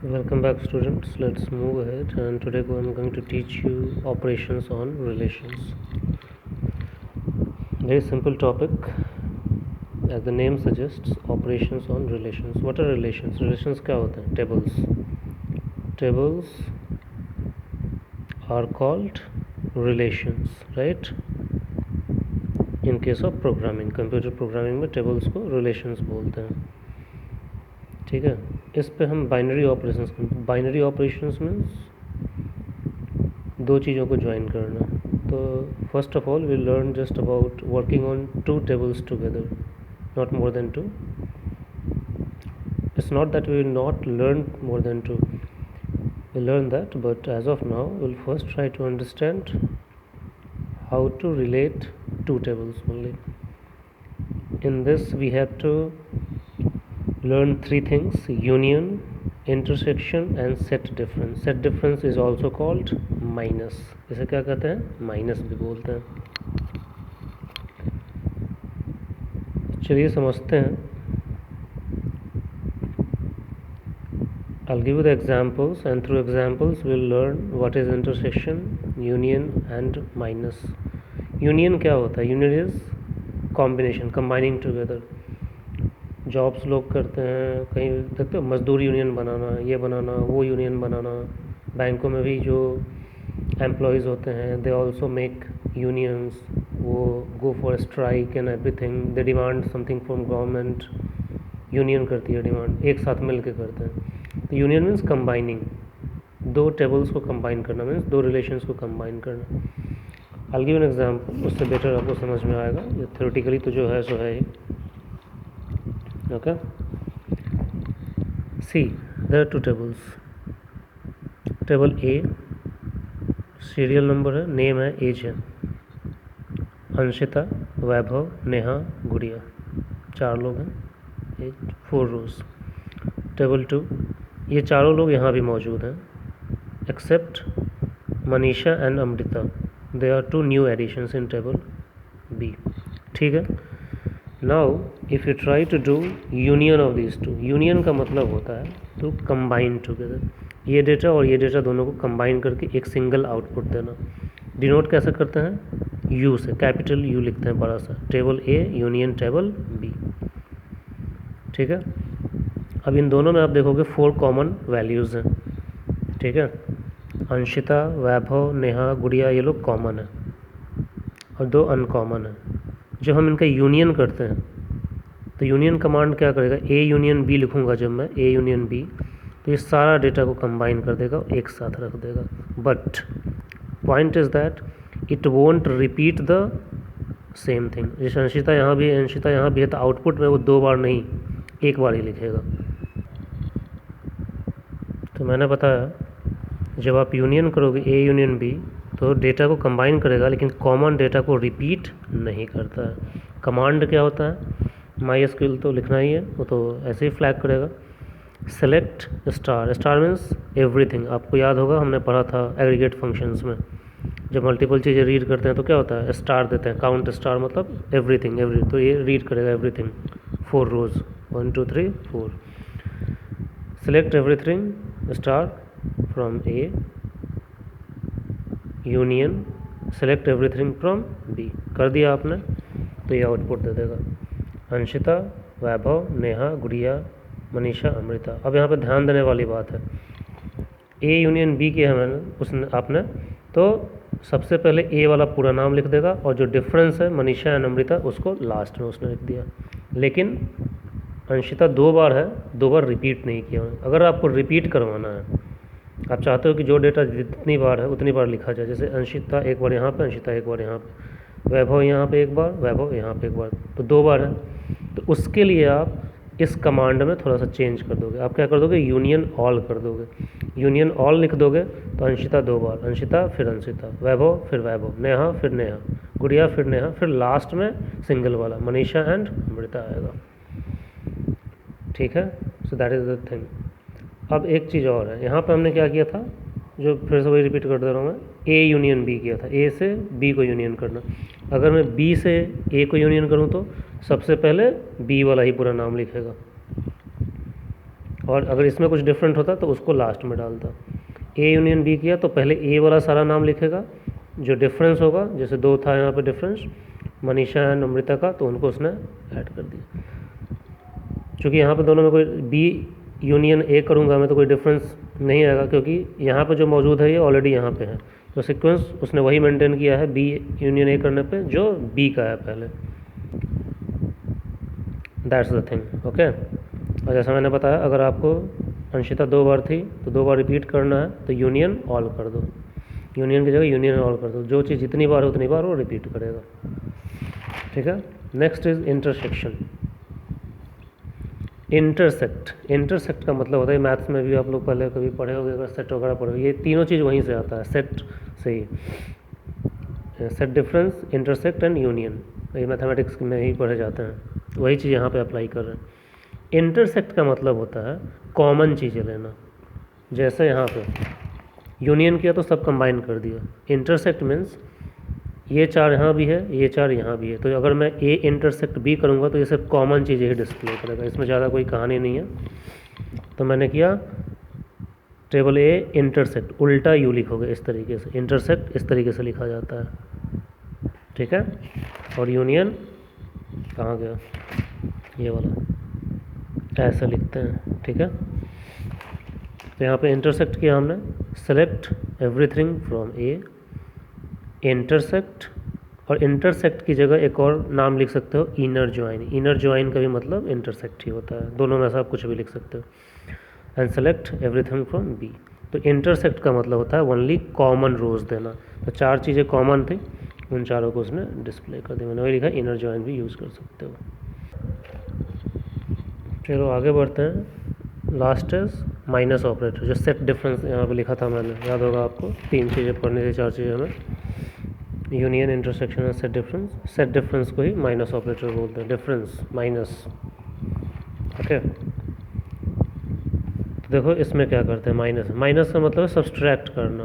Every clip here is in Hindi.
Welcome back, students. Let's move ahead, and today I'm going to teach you operations on relations. Very simple topic, as the name suggests, operations on relations. What are relations? Relations क्या होते हैं? Tables. Tables are called relations, right? In case of programming, computer programming में tables को relations बोलते हैं. ठीक है, इस पे हम binary operations binary operations means दो चीज़ों को ज्वाइन करना. तो first of all we learn just about working on two tables together, not more than two. It's not that we will not learn more than two. We'll learn that, but as of now, we'll first try to understand how to relate two tables only. In this, we have to learn three things: union, intersection, and set difference. Set difference is also called minus. इसे क्या कहते हैं? माइनस भी बोलते हैं. चलिए समझते हैं. I'll give you the examples, and through examples we'll learn what is intersection, union and minus. Union क्या होता है? Union is combination, combining together. Jobs लोग करते हैं, कहीं देखते हो मजदूर यूनियन बनाना, ये बनाना, वो यूनियन बनाना. बैंकों में भी जो एम्प्लॉयज़ होते हैं दे ऑल्सो मेक यूनियंस. वो go for strike and everything. They demand something from government. Union करती है डिमांड, एक साथ मिल के करते हैं. तो यूनियन मीन्स कंबाइनिंग. दो टेबल्स को कंबाइन करना मीन्स दो रिलेशंस को कंबाइन करना. आई गिव एन एग्जांपल, उससे बेटर आपको समझ में आएगा. ये थ्योरेटिकली तो जो है सो है ही. Okay, see, there are two tables. Table A, serial number है, नेम है, एज है. अंशिता, वैभव, नेहा, गुड़िया, चार लोग हैं. 4 rows. टेबल 2, ये चारों लोग यहाँ भी मौजूद हैं except Manisha and Amrita. They are 2 new additions in table B. ठीक है. Now if you try to do union of this two, union का मतलब होता है टू कंबाइन टुगेदर. ये डेटा और ये डेटा दोनों को कंबाइन करके एक सिंगल आउटपुट देना. डिनोट कैसे करते हैं? यू से, कैपिटल यू लिखते हैं बड़ा सा. Table A union table B. ठीक है. अब इन दोनों में आप देखोगे 4 कॉमन वैल्यूज़ हैं. ठीक है. अंशिता, वैभव, नेहा, गुड़िया, ये लोग कॉमन है और 2 अनकॉमन है. जब हम इनका यूनियन करते हैं तो यूनियन कमांड क्या करेगा? ए यूनियन बी लिखूंगा जब मैं, ए यूनियन बी, तो ये सारा डेटा को कंबाइन कर देगा और एक साथ रख देगा. But point is that it won't repeat the same thing. जैसे अंशिता यहाँ भी है, अंशिता यहाँ भी है, तो आउटपुट में वो 2 बार नहीं, एक बार ही लिखेगा. तो मैंने बताया जब आप यूनियन करोगे ए यूनियन बी तो डेटा को कंबाइन करेगा लेकिन कॉमन डेटा को रिपीट नहीं करता है. कमांड क्या होता है? माई एसक्यूएल तो लिखना ही है, वो तो ऐसे ही फ्लैग करेगा. Select star, star means everything. आपको याद होगा हमने पढ़ा था एग्रीगेट फंक्शंस में, जब मल्टीपल चीज़ें रीड करते हैं तो क्या होता है? स्टार देते हैं. काउंट स्टार मतलब एवरीथिंग, तो ये रीड करेगा everything. 4 rows, 1 2 3 4. Select everything star from A union select everything from B. कर दिया आपने तो ये आउटपुट दे देगा. अंशिता, वैभव, नेहा, गुड़िया, मनीषा, अमृता. अब यहाँ पे ध्यान देने वाली बात है, ए यूनियन बी किया है मैंने, उसने आपने, तो सबसे पहले ए वाला पूरा नाम लिख देगा और जो डिफरेंस है मनीषा एंड अमृता उसको लास्ट में उसने लिख दिया. लेकिन अंशिता 2 बार है, 2 बार रिपीट नहीं किया. अगर आपको रिपीट करवाना है, आप चाहते हो कि जो डेटा जितनी बार है उतनी बार लिखा जाए, जैसे अंशिता एक बार यहाँ पे, अंशिता एक बार यहाँ पे, वैभव यहाँ पे एक बार, वैभव यहाँ पे एक बार, तो 2 बार है. तो उसके लिए आप इस कमांड में थोड़ा सा चेंज कर दोगे. आप क्या कर दोगे? यूनियन ऑल कर दोगे. यूनियन ऑल लिख दोगे तो अंशिता 2 बार, अंशिता फिर अंशिता, वैभव फिर वैभव, नेहा फिर नेहा, गुड़िया फिर नेहा, फिर लास्ट में सिंगल वाला मनीषा एंड अमृता आएगा. ठीक है. So that is the thing. अब एक चीज़ और है, यहाँ पे हमने क्या किया था, जो फिर से वही रिपीट कर दे रहा हूँ मैं, ए यूनियन बी किया था. ए से बी को यूनियन करना. अगर मैं बी से ए को यूनियन करूँ तो सबसे पहले बी वाला ही पूरा नाम लिखेगा. और अगर इसमें कुछ डिफरेंट होता तो उसको लास्ट में डालता। ए यूनियन बी किया तो पहले ए वाला सारा नाम लिखेगा, जो डिफरेंस होगा, जैसे 2 था यहाँ पे डिफरेंस, मनीषा एंड अमृता का, तो उनको उसने ऐड कर दिया। क्योंकि यहाँ पे दोनों में कोई बी यूनियन ए करूँगा मैं तो कोई डिफरेंस नहीं आएगा, क्योंकि यहाँ पे जो मौजूद है ये ऑलरेडी यहाँ पे है, तो सीक्वेंस उसने वही मेंटेन किया है बी यूनियन ए करने पे जो बी का है पहले। That's the thing, okay. और जैसा मैंने बताया, अगर आपको अंशिता 2 बार थी तो 2 बार रिपीट करना है, तो यूनियन ऑल कर दो, यूनियन की जगह यूनियन ऑल कर दो, जो चीज़ जितनी बार हो उतनी बार वो रिपीट करेगा, ठीक है। Next is intersection. इंटरसेक्ट का मतलब होता है, मैथ्स में भी आप लोग पहले कभी पढ़े होंगे, अगर सेट वगैरह पढ़े, ये तीनों चीज़ वहीं से आता है, सेट से ही। Set, difference, intersect and union, ये मैथमेटिक्स में ही पढ़े जाते हैं, वही चीज़ यहाँ पे अप्लाई कर रहे हैं। इंटरसेक्ट का मतलब होता है कॉमन चीज़ें लेना, जैसे यहाँ पे यूनियन किया तो सब कंबाइन कर दिया। इंटरसेक्ट मीन्स ये 4 यहाँ भी है, ये 4 यहाँ भी है, तो अगर मैं ए इंटरसेक्ट बी करूँगा तो ये सिर्फ कॉमन चीज़ें ही डिस्प्ले करेगा, इसमें ज़्यादा कोई कहानी नहीं है। तो मैंने किया टेबल ए इंटरसेक्ट, उल्टा यू लिखोगे इस तरीके से, इंटरसेक्ट इस तरीके से लिखा जाता है, ठीक है। और यूनियन कहाँ गया, ये वाला, ऐसा लिखते हैं, ठीक है। तो यहाँ पे इंटरसेक्ट किया हमने, select everything from A, intersect, और इंटरसेक्ट की जगह एक और नाम लिख सकते हो, इनर ज्वाइन। इनर ज्वाइन का भी मतलब इंटरसेक्ट ही होता है, दोनों में से आप कुछ भी लिख सकते हो। And select everything from B. तो इंटरसेक्ट का मतलब होता है ओनली कॉमन रोज देना, तो 4 चीज़ें कॉमन थी, उन चारों को उसने डिस्प्ले कर दिया। मैंने वही लिखा, इनर ज्वाइन भी यूज़ कर सकते हो। चलो आगे बढ़ते हैं। लास्ट इज माइनस ऑपरेटर, जो सेट डिफरेंस यहाँ पे लिखा था मैंने, याद होगा आपको, 3 चीज़ें पढ़नी थी, 4 चीज़ें हमें, यूनियन, इंटरसेक्शन और सेट डिफरेंस। सेट डिफरेंस को ही माइनस ऑपरेटर बोलते हैं, डिफरेंस माइनस, ओके। तो देखो इसमें क्या करते हैं, माइनस का मतलब है सब्सट्रैक्ट करना।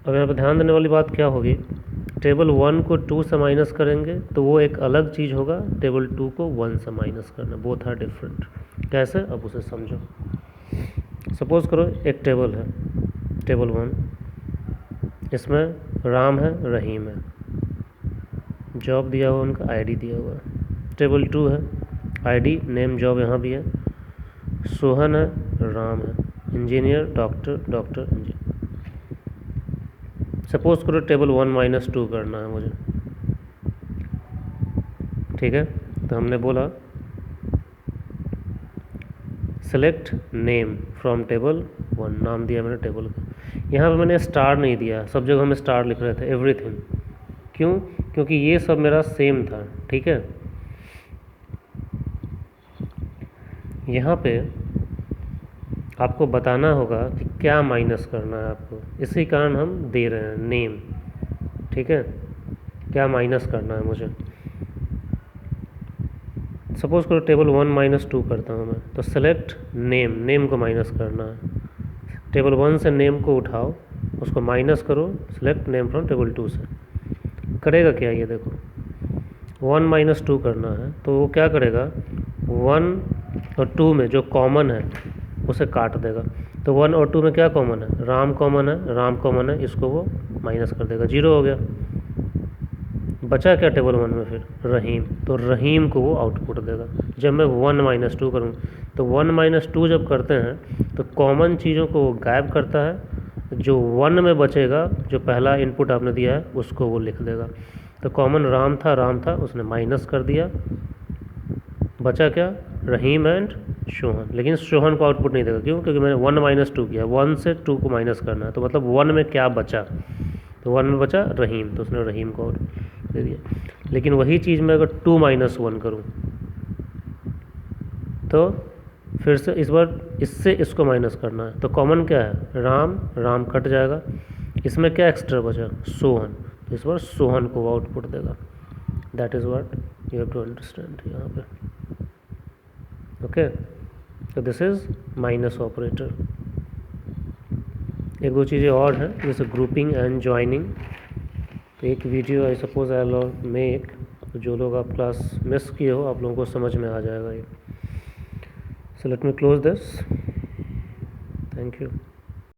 अब यहाँ पर ध्यान देने वाली बात क्या होगी, टेबल 1 को 2 से माइनस करेंगे तो वो एक अलग चीज़ होगा, टेबल 2 को 1 से माइनस करना, बोथ आर डिफरेंट। कैसे, अब उसे समझो। सपोज करो एक टेबल है, टेबल 1, इसमें राम है, रहीम है, जॉब दिया हुआ उनका, आईडी दिया हुआ है। टेबल 2 है, आईडी, नेम, जॉब यहाँ भी है, सोहन है, राम है, इंजीनियर, डॉक्टर, इंजीनियर। सपोज करो टेबल 1 - 2 करना है मुझे, ठीक है। तो हमने बोला सेलेक्ट नेम फ्रॉम टेबल 1, नाम दिया मैंने टेबल का। यहाँ पे मैंने स्टार नहीं दिया, सब जगह में स्टार लिख रहे थे, एवरीथिंग। क्यों, क्योंकि ये सब मेरा सेम था, ठीक है। यहाँ पे आपको बताना होगा कि क्या माइनस करना है आपको, इसी कारण हम दे रहे हैं नेम, ठीक है, क्या माइनस करना है मुझे। सपोज करो टेबल 1 - 2 करता हूँ मैं, तो सेलेक्ट नेम, नेम को माइनस करना है। टेबल 1 से नेम को उठाओ, उसको माइनस करो, सेलेक्ट नेम फ्रॉम टेबल 2 से। करेगा क्या, ये देखो, 1 - 2 करना है तो वो क्या करेगा, 1 और 2 में जो कॉमन है उसे काट देगा। तो 1 और 2 में क्या कॉमन है, राम कॉमन है, राम कॉमन है, इसको वो माइनस कर देगा, 0 हो गया। बचा क्या टेबल 1 में, फिर रहीम, तो रहीम को वो आउटपुट देगा। जब मैं 1 - 2 करूँ, तो 1 - 2 जब करते हैं तो कॉमन चीज़ों को वो गायब करता है, जो 1 में बचेगा, जो पहला इनपुट आपने दिया है उसको वो लिख देगा। तो कॉमन राम था, उसने माइनस कर दिया, बचा क्या, रहीम एंड शोहन। लेकिन शोहन को आउटपुट नहीं देगा, क्यों, क्योंकि मैंने 1 - 2 किया, 1 से 2 को माइनस करना है, तो मतलब 1 में क्या बचा, तो 1 में बचा रहीम, तो उसने रहीम को आउटपुट दे दिया। लेकिन वही चीज़ मैं अगर 2 - 1 करूँ, तो फिर से इस बार इससे इसको माइनस करना है, तो कॉमन क्या है, राम, राम कट जाएगा, इसमें क्या एक्स्ट्रा बचा, सोहन, तो इस बार सोहन को आउटपुट देगा। That is what you have to understand यहाँ पे, ओके। तो दिस इज़ माइनस ऑपरेटर। एक दो चीज़ें और हैं, जैसे ग्रुपिंग एंड ज्वाइनिंग। तो एक video I suppose I will make, तो जो लोग आप क्लास मिस किए हो आप लोगों को समझ में आ जाएगा ये। So let me close this. Thank you.